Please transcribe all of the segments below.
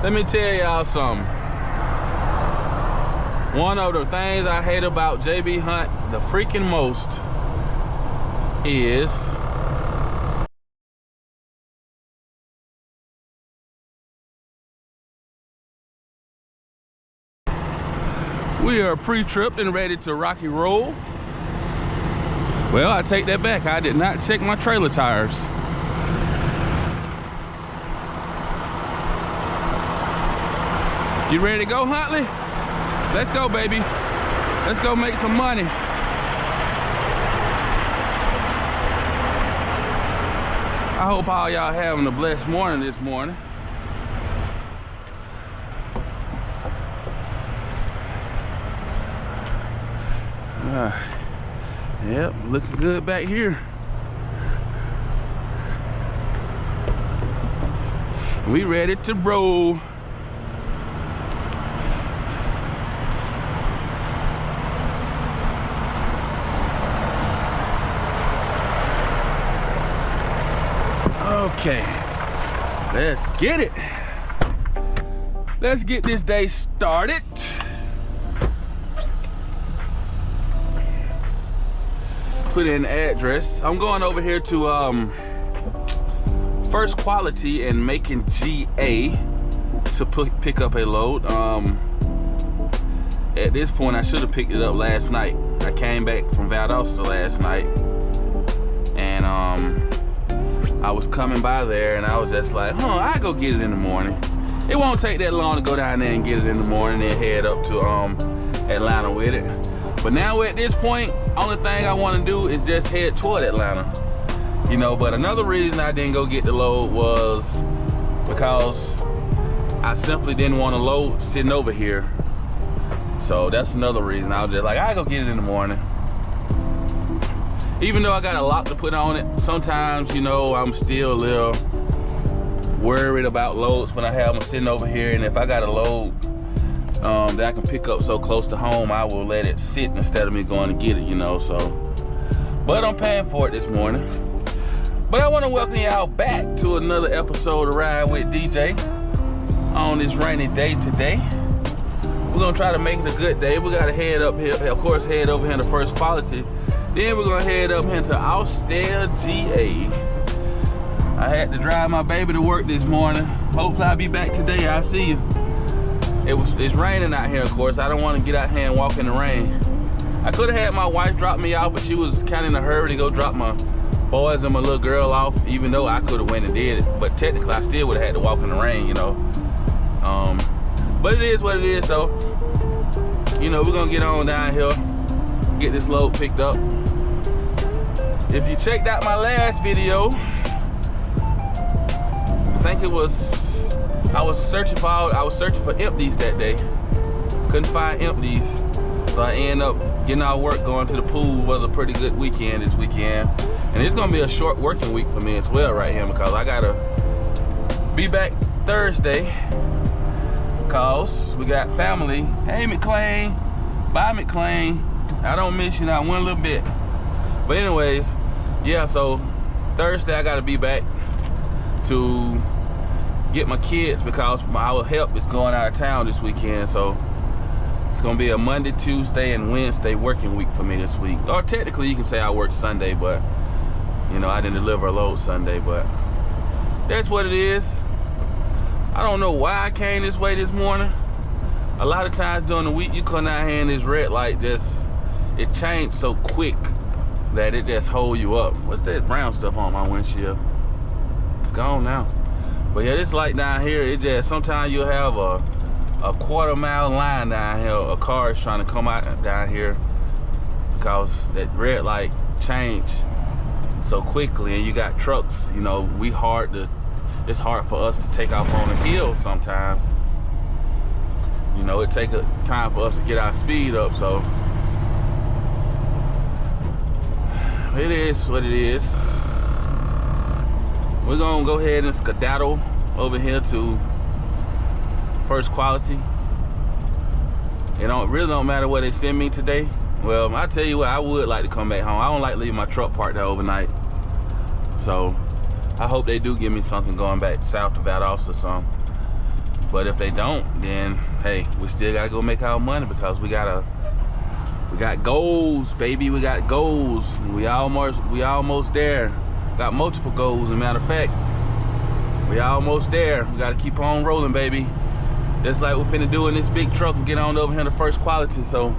Let me tell y'all something. One of the things I hate about JB Hunt the freaking most is we are pre-tripped and ready to rocky roll. Well, I take that back. I did not check my trailer tires. You ready to go, Huntley? Let's go, baby. Let's go make some money. I hope all y'all having a blessed morning this morning. Yep, looking good back here. We ready to roll. Okay, let's get it. Let's get this day started. Put in the address. I'm going over here to First Quality in Macon, GA to pick up a load. At this point, I should have picked it up last night. I came back from Valdosta last night, and I was coming by there, and I was just like, I go get it in the morning. It won't take that long to go down there and get it in the morning and head up to Atlanta with it. But now at this point, only thing I want to do is just head toward Atlanta. You know, but another reason I didn't go get the load was because I simply didn't want to load sitting over here. So that's another reason. I was just like, I go get it in the morning. Even though I got a lot to put on it, sometimes, you know, I'm still a little worried about loads when I have them sitting over here. And if I got a load that I can pick up so close to home, I will let it sit instead of me going to get it, you know. So, but I'm paying for it this morning. But I want to welcome y'all back to another episode of Ride with DJ on this rainy day today. We're gonna try to make it a good day. We gotta head up here, of course, head over here to First Quality. Then we're gonna head up here to Austell, GA. I had to drive my baby to work this morning. Hopefully I'll be back today. I'll see you. It's raining out here, of course. I don't want to get out here and walk in the rain. I could have had my wife drop me off, but she was kind of in a hurry to go drop my boys and my little girl off, even though I could have went and did it. But technically, I still would have had to walk in the rain, you know. But it is what it is, though. You know, we're going to get on down here, get this load picked up. If you checked out my last video, I think it was, I was searching for empties that day. Couldn't find empties, so I ended up getting out of work, going to the pool. Was a pretty good weekend this weekend, and it's gonna be a short working week for me as well right here, because I gotta be back Thursday because we got family. Hey McClain, bye McClain. I don't miss you not one little bit. But anyways, yeah, so Thursday I gotta be back to get my kids because our help is going out of town this weekend. So it's gonna be a Monday, Tuesday, and Wednesday working week for me this week. Or technically you can say I worked Sunday, but you know, I didn't deliver a load Sunday, but that's what it is. I don't know why I came this way this morning. A lot of times during the week you come out here and this red light it changed so quick that it just hold you up. What's that brown stuff on my windshield? It's gone now. But yeah, this light down here, it just, sometimes you'll have a quarter-mile line down here. A car is trying to come out down here because that red light changed so quickly, and you got trucks, you know, it's hard for us to take off on the hill sometimes. You know, it takes time for us to get our speed up, so it is what it is. We're gonna go ahead and skedaddle over here to First Quality. It really don't matter where they send me today. Well, I tell you what, I would like to come back home. I don't like leaving my truck parked there overnight. So I hope they do give me something going back south to Valdosta or something. But if they don't, then hey, we still gotta go make our money, because we got goals, baby. We got goals. We almost there. Got multiple goals. As a matter of fact, we almost there. We gotta keep on rolling, baby. Just like we're finna do in this big truck and get on over here to first quality. So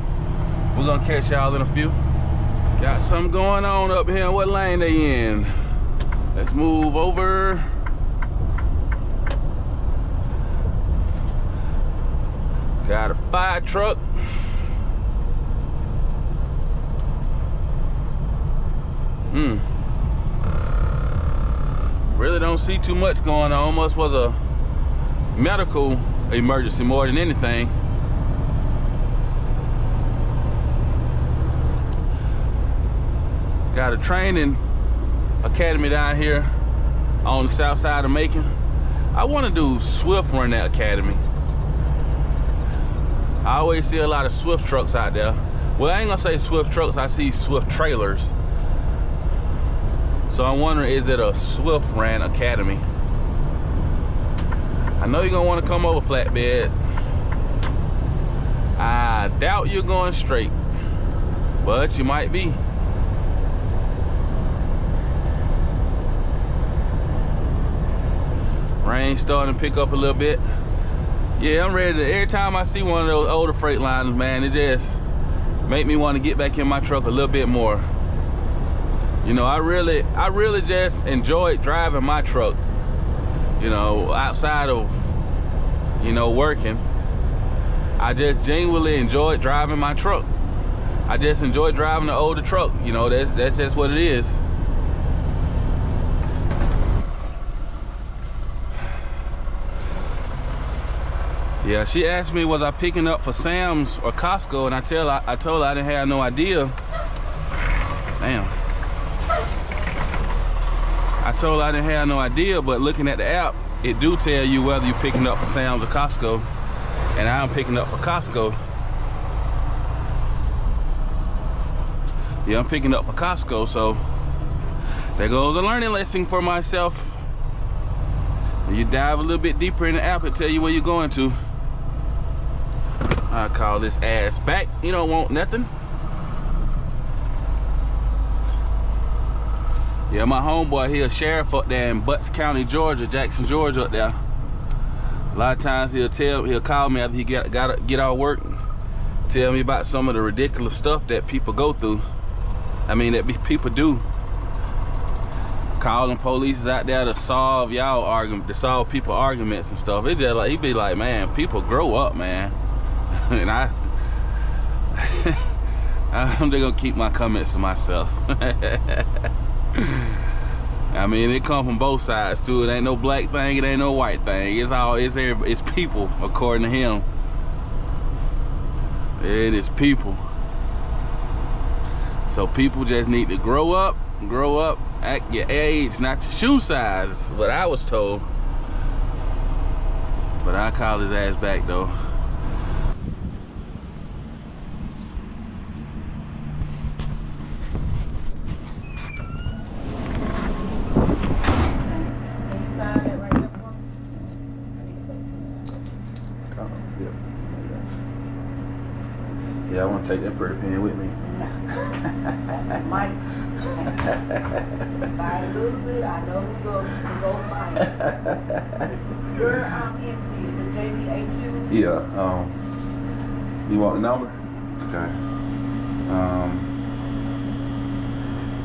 we're gonna catch y'all in a few. Got something going on up here. What lane they in? Let's move over. Got a fire truck. Really don't see too much going on. Almost was a medical emergency more than anything. Got a training academy down here on the south side of Macon. I want to do Swift run that academy. I always see a lot of Swift trucks out there. Well, I ain't gonna say Swift trucks, I see Swift trailers. So I'm wondering, is it a Swift ran academy? I know you're gonna want to come over flatbed. I doubt you're going straight, but you might be. Rain starting to pick up a little bit. Yeah, I'm ready to, every time I see one of those older Freightliners, man, it just make me want to get back in my truck a little bit more. You know, I really just enjoyed driving my truck, you know, outside of, you know, working. I just genuinely enjoyed driving my truck. I just enjoy driving the older truck, you know, that's just what it is. Yeah, she asked me, was I picking up for Sam's or Costco, and I told her I didn't have no idea. Damn. I told her I didn't have no idea, but looking at the app, it do tell you whether you're picking up for Sam's or Costco, and I'm picking up for Costco. Yeah, I'm picking up for Costco, so there goes a learning lesson for myself. When you dive a little bit deeper in the app, it tell you where you're going to. I call this ass back. You don't want nothing. Yeah, my homeboy, he a sheriff up there in Butts County, Georgia, Jackson, Georgia up there. A lot of times he'll call me after he get out of work, tell me about some of the ridiculous stuff that people go through. I mean, that people do. Calling police out there to solve y'all argument, to solve people arguments and stuff. It just like, he be like, man, people grow up, man. And I'm just gonna keep my comments to myself. I mean, it come from both sides too. It ain't no black thing, it ain't no white thing. It's people, according to him. It is people. So people just need to grow up, act your age, not your shoe size, is what I was told. But I call his ass back though. Yeah, I want to take that pretty pen with me. That's Mike. Buy a little bit, I know who to go find it. Your empty, is it JBHU? Yeah, you want the number? Okay.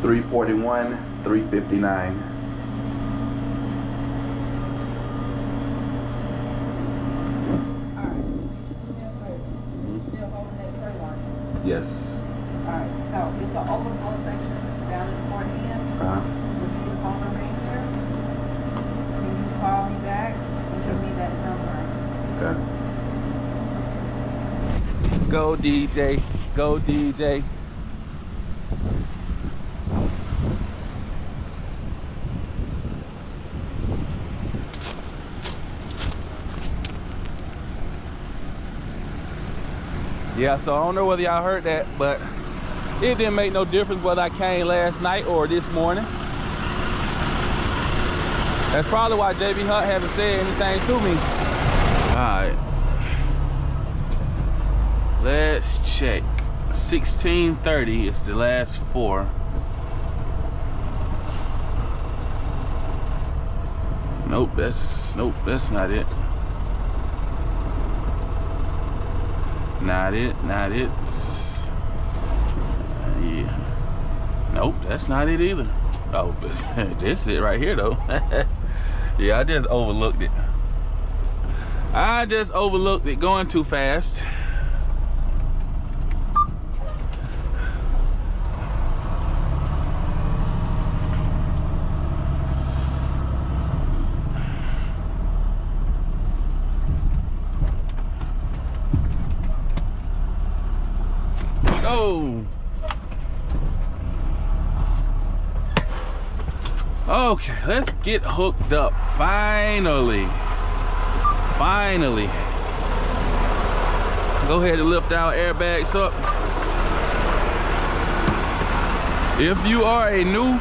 341, 359. Yes. Alright, so it's an open phone section down in the front end. We'll give you the phone number in here. Can you call me back and give me that number? Okay. Go DJ, go DJ. Yeah, so I don't know whether y'all heard that, but it didn't make no difference whether I came last night or this morning. That's probably why JB Hunt haven't said anything to me. Alright. Let's check. 1630 is the last 4. Nope, that's not it. Not it. Yeah. Nope, that's not it either. Oh, but this is it right here though. Yeah, I just overlooked it. Going too fast. Oh. Okay, let's get hooked up. Finally. Go ahead and lift our airbags up. If you are new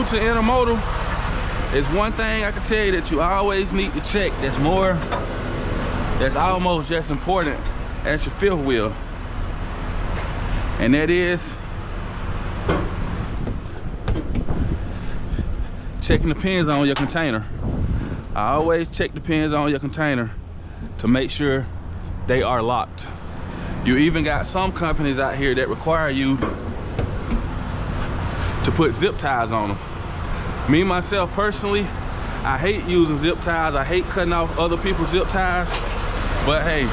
to intermodal, it's one thing I can tell you that you always need to check. That's almost just important as your fifth wheel, and that is checking the pins on your container. I always check the pins on your container to make sure they are locked. You even got some companies out here that require you to put zip ties on them. Me myself personally, I hate using zip ties. I hate cutting off other people's zip ties, but hey,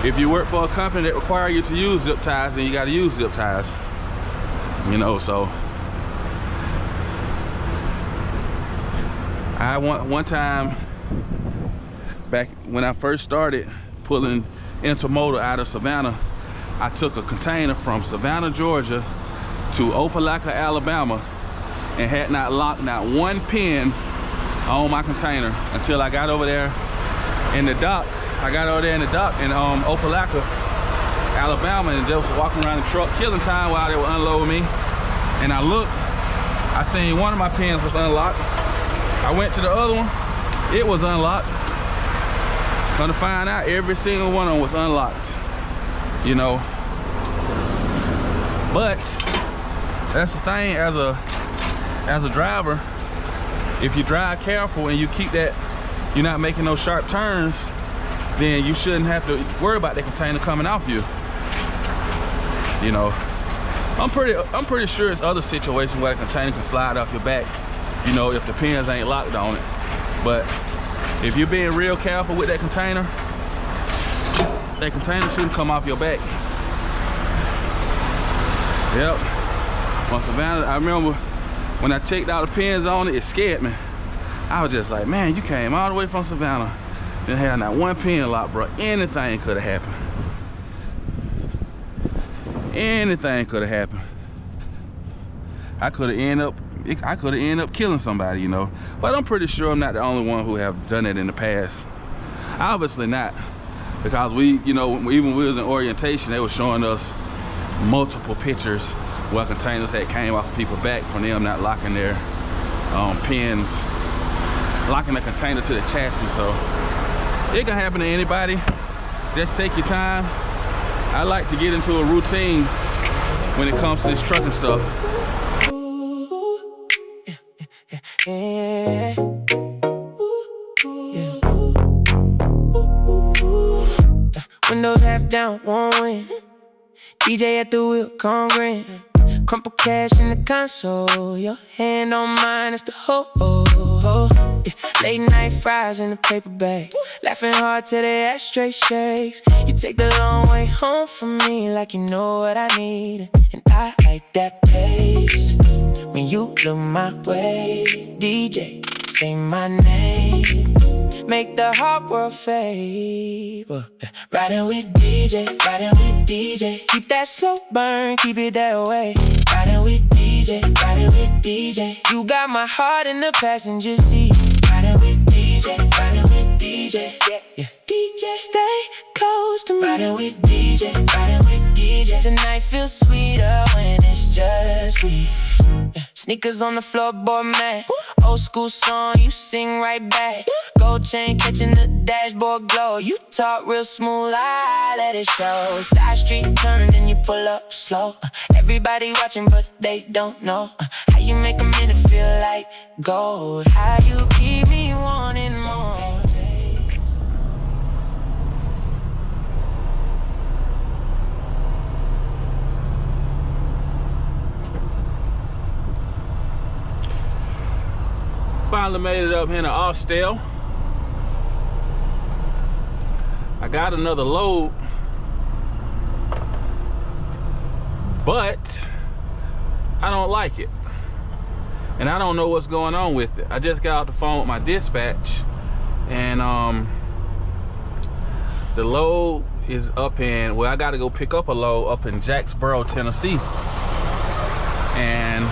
if you work for a company that require you to use zip ties, then you got to use zip ties. You know, so I one time back when I first started pulling intermodal out of Savannah, I took a container from Savannah, Georgia to Opelika, Alabama, and had not locked not one pin on my container until I got over there in the dock. I got over there in the dock in Opelika, Alabama, and just walking around the truck, killing time while they were unloading me. And I looked, I seen one of my pins was unlocked. I went to the other one, it was unlocked. Come to find out, every single one of them was unlocked, you know. But that's the thing, as a driver, if you drive careful and you keep that, you're not making those sharp turns, then you shouldn't have to worry about that container coming off you. You know, I'm pretty sure it's other situations where the container can slide off your back, you know, if the pins ain't locked on it. But if you're being real careful with that container shouldn't come off your back. Yep. On Savannah, I remember when I checked out the pins on it, it scared me. I was just like, man, you came all the way from Savannah, didn't have not one pin lock, bro. Anything could have happened. Anything could have happened. I could have ended up killing somebody, you know. But I'm pretty sure I'm not the only one who have done it in the past. Obviously not, because we, you know, even when we was in orientation, they were showing us multiple pictures where containers that came off of people's back from them not locking their pins, locking the container to the chassis. So it can happen to anybody. Just take your time. I like to get into a routine when it comes to this trucking stuff. Yeah. Windows half down, won't win. DJ at the wheel, congruent. Crumple cash in the console. Your hand on mine, it's the hoe. Yeah. Late night fries in the paper bag. Laughing hard till the ashtray shakes. You take the long way home from me like you know what I need. And I like that pace. When you look my way, DJ, say my name. Make the hot world fade. Riding with DJ, riding with DJ. Keep that slow burn, keep it that way. Riding with DJ, riding with DJ. You got my heart in the passenger seat. Riding with DJ, riding with DJ. Yeah. DJ, stay close to me. Riding with DJ, riding with DJ. Tonight feels sweeter when it's just we. Sneakers on the floorboard, man. Old school song, you sing right back. Gold chain catching the dashboard glow. You talk real smooth, I let it show. Side street turn and you pull up slow. Everybody watching but they don't know how you make a minute feel like gold. How you keep me wanting more. Finally made it up here to Austell. I got another load, but I don't like it. And I don't know what's going on with it. I just got off the phone with my dispatch, and the load is up in, well, I gotta go pick up a load up in Jacksboro, Tennessee. And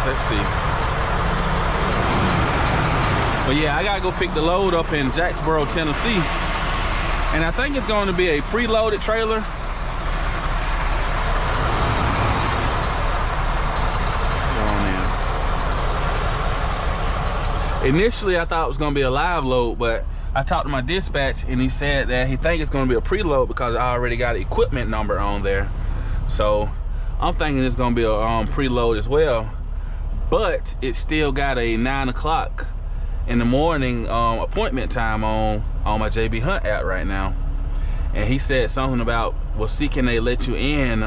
let's see. But yeah, I gotta go pick the load up in Jacksboro, Tennessee. And I think it's going to be a preloaded trailer. Initially, I thought it was gonna be a live load, but I talked to my dispatch and he said that he thinks it's gonna be a preload because I already got an equipment number on there. So I'm thinking it's gonna be a preload as well. But it's still got a 9 o'clock in the morning appointment time on my JB Hunt app right now. And he said something about, well, see, can they let you in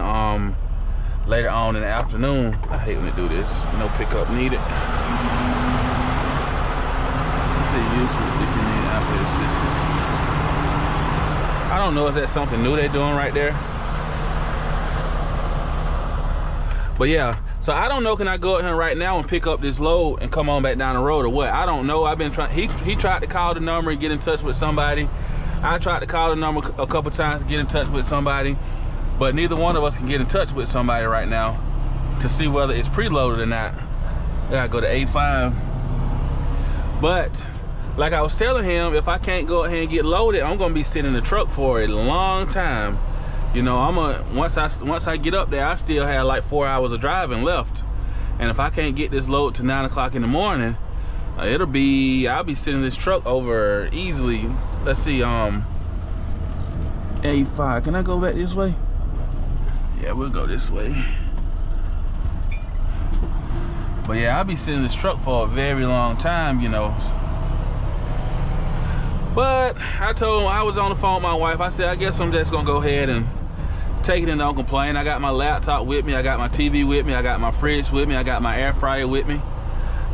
later on in the afternoon. I hate when they do this. No pickup needed. Let's see, if you need operator assistance. I don't know if that's something new they're doing right there. But yeah, so I don't know, can I go out here right now and pick up this load and come on back down the road or what? I don't know. I've been trying, he tried to call the number and get in touch with somebody. I tried to call the number a couple times to get in touch with somebody, but neither one of us can get in touch with somebody right now to see whether it's preloaded or not. I gotta go to A5. But like I was telling him, if I can't go ahead and get loaded, I'm gonna be sitting in the truck for a long time. You know, once I get up there, I still have like 4 hours of driving left. And if I can't get this load to 9 o'clock in the morning, I'll be sitting in this truck over easily. Let's see, A5. Can I go back this way? Yeah, we'll go this way. But yeah, I'll be sitting in this truck for a very long time, you know. But I told him, I was on the phone with my wife. I said, I guess I'm just gonna go ahead and take it and don't complain. I got my laptop with me, I got my TV with me, I got my fridge with me, I got my air fryer with me.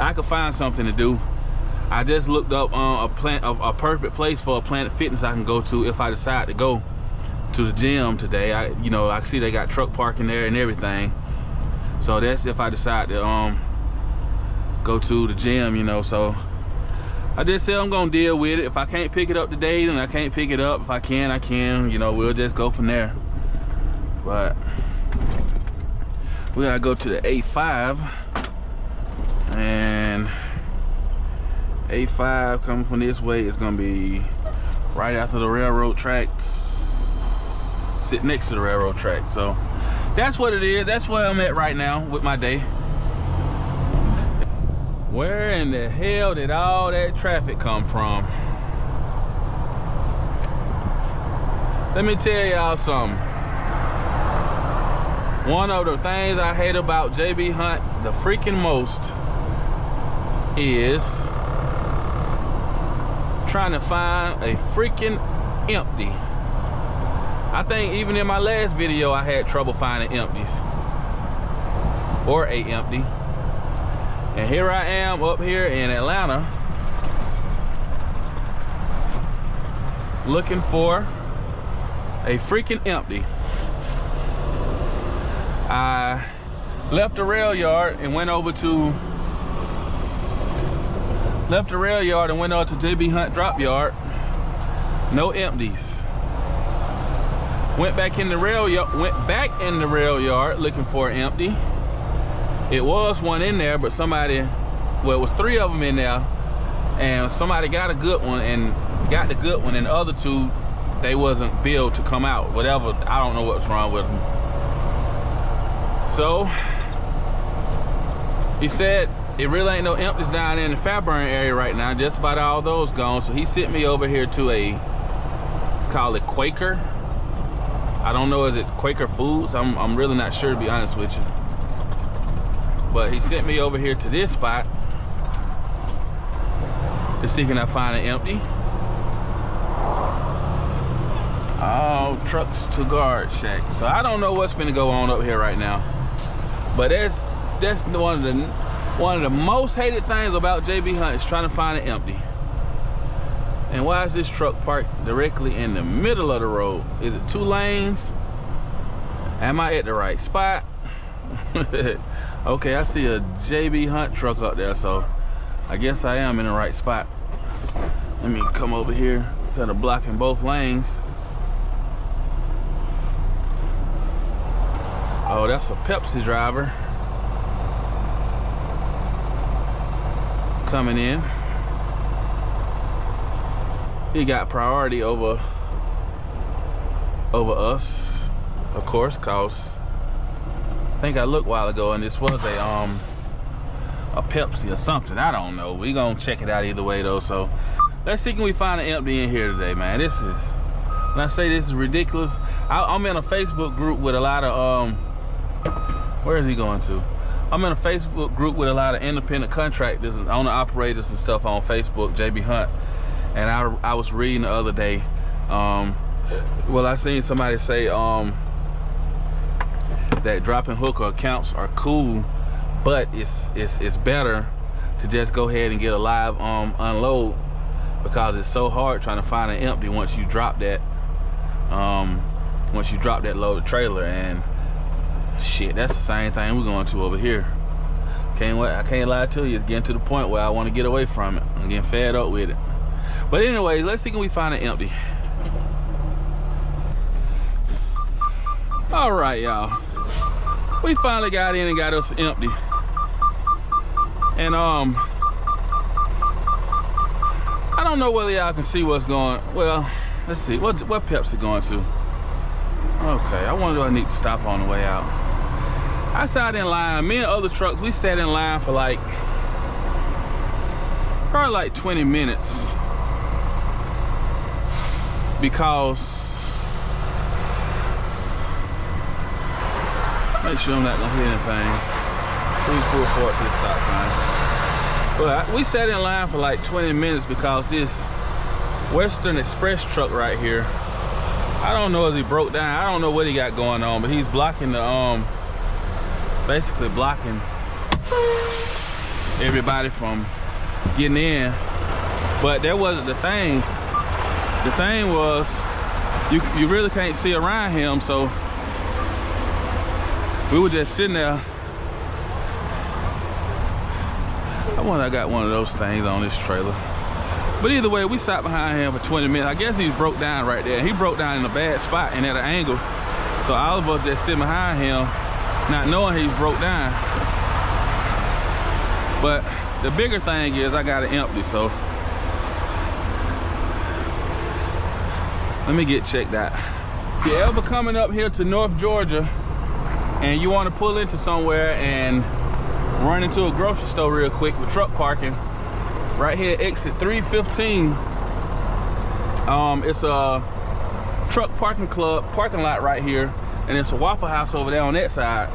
I could find something to do. I just looked up a perfect place for a Planet Fitness I can go to if I decide to go to the gym today. I see they got truck parking there and everything. So that's if I decide to go to the gym, you know. So I just said I'm gonna deal with it. If I can't pick it up today, then I can't pick it up. If I can, I can. You know, we'll just go from there. But we gotta go to the A5, and A5 coming from this way is gonna be right after the railroad tracks, sit next to the railroad track. So that's what it is. That's where I'm at right now with my day. Where in the hell did all that traffic come from? Let me tell y'all something. One of the things I hate about JB Hunt the freaking most is trying to find a freaking empty. I think even in my last video I had trouble finding empties or a empty. And here I am up here in Atlanta looking for a freaking empty. I left the rail yard and went over to JB Hunt drop yard. No empties. Went back in the rail yard looking for an empty. It was one in there, but somebody, well, it was 3 of them in there, and somebody got a good one and the other 2, they wasn't built to come out. Whatever, I don't know what's wrong with them. So he said it really ain't no empties down there in the Fairburn area right now. Just about all those gone. So he sent me over here to it's called a Quaker. I don't know, is it Quaker Foods? I'm really not sure, to be honest with you. But he sent me over here to this spot to see can I find an empty. All trucks to guard shack. So I don't know what's finna go on up here right now. But that's one of the most hated things about JB Hunt is trying to find an empty. And why is this truck parked directly in the middle of the road? Is it 2 lanes? Am I at the right spot? Okay, I see a JB Hunt truck up there, so I guess I am in the right spot. Let me come over here instead of blocking both lanes. Oh, that's a Pepsi driver coming in. He got priority over us, of course, cause I think I looked a while ago and this was a Pepsi or something. I don't know. We gonna check it out either way though. So let's see can we find an empty in here today, man. This is, when I say this is ridiculous, I'm in a Facebook group with a lot of where is he going to? I'm in a Facebook group with a lot of independent contractors and owner operators and stuff on Facebook, JB Hunt. And I was reading the other day, well, I seen somebody say that dropping hooker accounts are cool, but it's better to just go ahead and get a live unload, because it's so hard trying to find an empty once you drop that loaded trailer. And shit, that's the same thing we're going to over here. I can't lie to you, it's getting to the point where I want to get away from it. I'm getting fed up with it. But anyways, let's see can we find an empty. All right, y'all, we finally got in and got us an empty. And I don't know whether y'all can see what's going. Well, let's see what Pepsi going to. Okay, I wonder if I need to stop on the way out. I sat in line, me and other trucks, we sat in line for like probably like 20 minutes. Because, make sure I'm not gonna hit anything. Please pull forward to the stop sign. But we sat in line for like 20 minutes because this Western Express truck right here, I don't know if he broke down. I don't know what he got going on, but he's blocking the, basically blocking everybody from getting in. But that wasn't the thing. The thing was, you really can't see around him, so we were just sitting there. I wonder I got one of those things on this trailer. But either way, we sat behind him for 20 minutes. I guess he broke down right there. He broke down in a bad spot and at an angle. So all of us just sitting behind him, not knowing he broke down. But the bigger thing is I got it empty, so let me get checked out. If you're ever coming up here to North Georgia and you want to pull into somewhere and run into a grocery store real quick with truck parking, right here, exit 315. It's a truck parking club parking lot right here, and it's a Waffle House over there on that side.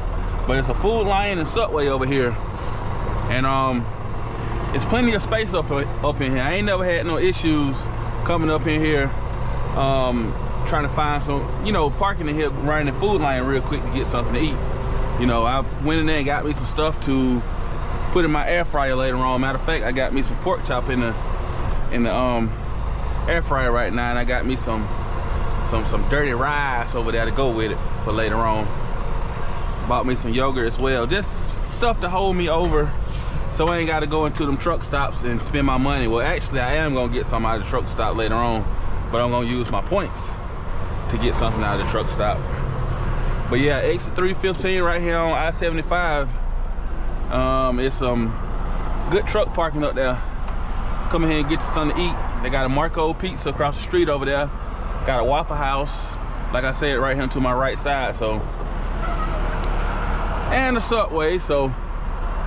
But it's a Food Lion and Subway over here, and it's plenty of space up in here. I ain't never had no issues coming up in here, trying to find some, parking in here, running the Food Lion real quick to get something to eat. I went in there and got me some stuff to put in my air fryer later on. Matter of fact, I got me some pork chop in the air fryer right now, and I got me some dirty rice over there to go with it for later on. Bought me some yogurt as well, just stuff to hold me over, so I ain't got to go into them truck stops and spend my money. Well, actually, I am gonna get some out of the truck stop later on, but I'm gonna use my points to get something out of the truck stop. But yeah, exit 315 right here on I-75. It's some good truck parking up there. Come in here and get you something to eat. They got a Marco Pizza across the street over there. Got a Waffle House, like I said, right here to my right side. So and the subway. So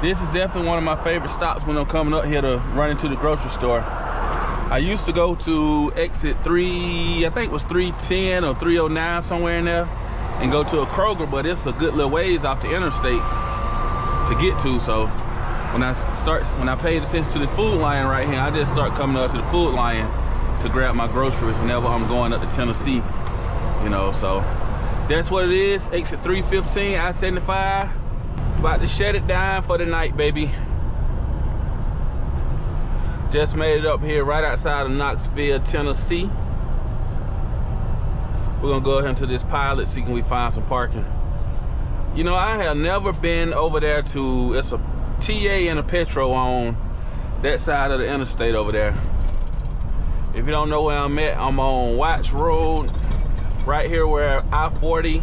this is definitely one of my favorite stops when I'm coming up here to run into the grocery store. I used to go to exit 3, I think it was 310 or 309, somewhere in there, and go to a Kroger, but it's a good little ways off the interstate to get to. So when I paid attention to the food line right here, I just start coming up to the food line to grab my groceries whenever I'm going up to Tennessee, you know. So that's what it is. Exit 315, I-75. About to shut it down for the night, baby. Just made it up here right outside of Knoxville, Tennessee. We're gonna go ahead to this pilot, see can we find some parking. You know, I have never been over there to, it's a TA and a Petro on that side of the interstate over there. If you don't know where I'm at, I'm on Watts Road, right here where I-40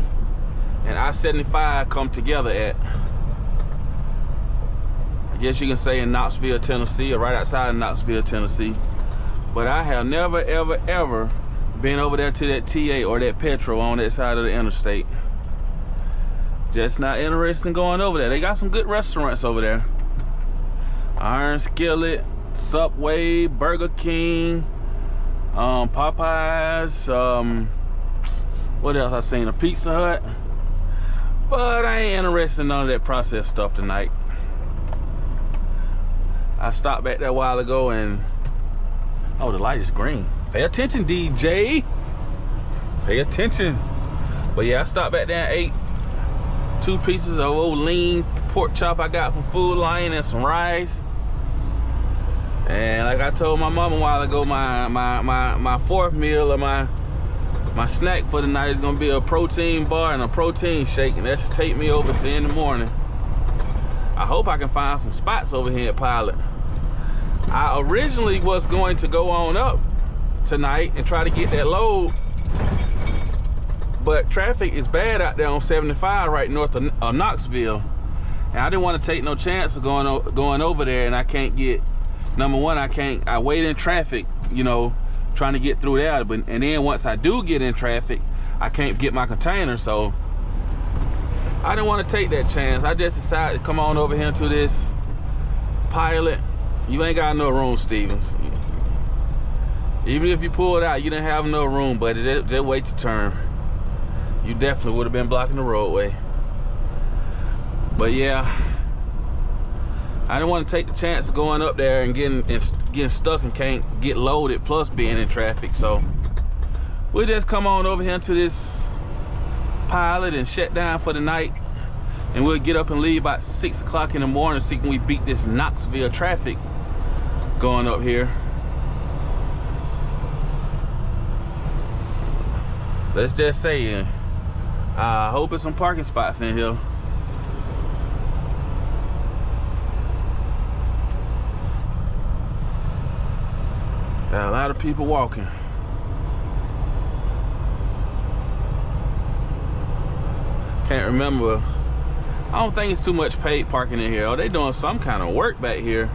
and I-75 come together at. I guess you can say in Knoxville, Tennessee, or right outside of Knoxville, Tennessee. But I have never, ever, ever been over there to that TA or that Petro on that side of the interstate. Just not interested in going over there. They got some good restaurants over there. Iron Skillet, Subway, Burger King, Popeyes, what else I seen? A Pizza Hut. But I ain't interested in none of that processed stuff tonight. I stopped back there a while ago and, oh, the light is green. Pay attention, DJ. Pay attention. But yeah, I stopped back there and ate 2 pieces of old lean pork chop I got from Food Lion and some rice. And like I told my mom a while ago, my fourth meal or my snack for the night is gonna be a protein bar and a protein shake, and that should take me over to in the morning. I hope I can find some spots over here at Pilot. I originally was going to go on up tonight and try to get that load, but traffic is bad out there on 75 right north of Knoxville, and I didn't want to take no chance of going over there, and I can't get, number one, I wait in traffic, you know, trying to get through there, but and then once I do get in traffic, I can't get my container. So I didn't want to take that chance. I just decided to come on over here to this Pilot. You ain't got no room, Stevens. Even if you pulled out, you didn't have no room, but just wait your turn. You definitely would have been blocking the roadway. But yeah, I didn't want to take the chance of going up there and getting stuck and can't get loaded, plus being in traffic. So we just come on over here to this Pilot and shut down for the night, and we'll get up and leave about 6 o'clock in the morning, see can we beat this Knoxville traffic going up here. Let's just say, I hope there's some parking spots in here. Got a lot of people walking. Can't remember. I don't think it's too much paid parking in here. Oh, they doing some kind of work back here.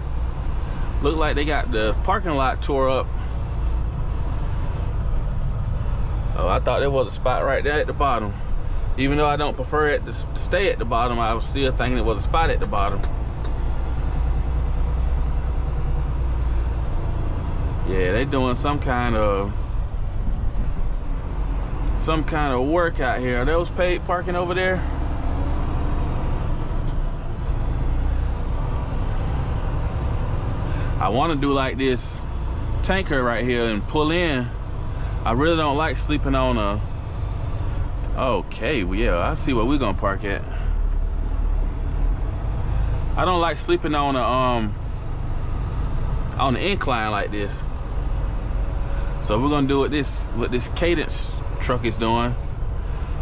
Look like they got the parking lot tore up. Oh, I thought there was a spot right there at the bottom. Even though I don't prefer it to stay at the bottom, I was still thinking there was a spot at the bottom. Yeah, they doing some kind of work out here. Are those paid parking over there? I want to do like this tanker right here and pull in. I really don't like sleeping on a, okay, well, yeah, I see where we're gonna park at. I don't like sleeping on the incline like this. So we're gonna do what this Cadence truck is doing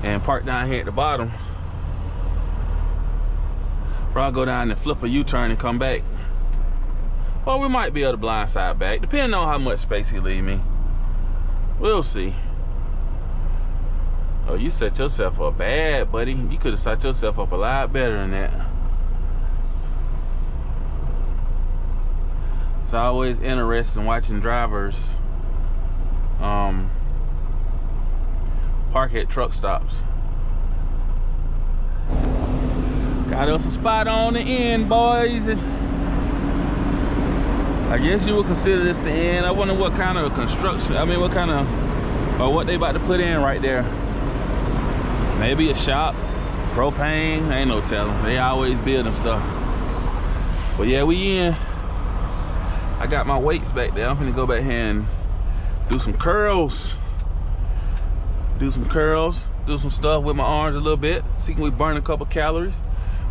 and park down here at the bottom. Or I'll go down and flip a U-turn and come back. Or we might be able to blindside back, depending on how much space he leave me. We'll see. Oh, you set yourself up bad, buddy. You could have set yourself up a lot better than that. It's always interesting watching drivers park at truck stops. There's a spot on the end, boys. I guess you would consider this the end. I wonder what kind of construction, I mean, what kind of, or what they about to put in right there. Maybe a shop, propane, ain't no telling. They always building stuff. But yeah, we in. I got my weights back there. I'm finna go back here and do some curls. Do some stuff with my arms a little bit. See can we burn a couple calories.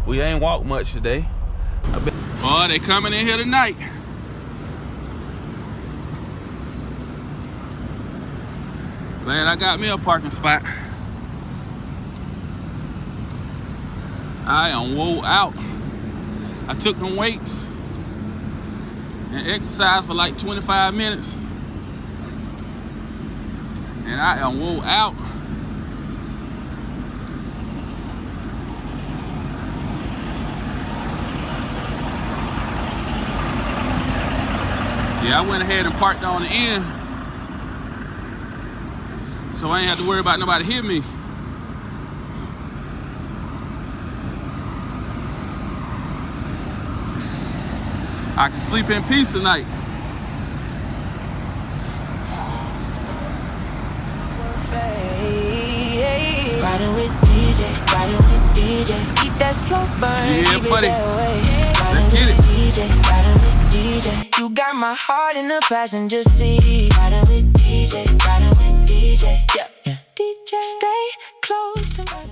We ain't walked much today. Oh, they coming in here tonight. Glad I got me a parking spot. I am wore out. I took them weights and exercised for like 25 minutes. And I am wore out. Yeah, I went ahead and parked on the end, so I ain't have to worry about nobody hitting me. I can sleep in peace tonight. Riding with DJ, keep that slow burn. Yeah, buddy. Let's get it. Riding with DJ, you got my heart in the passenger seat. Riding with DJ, yeah. DJ, stay close to my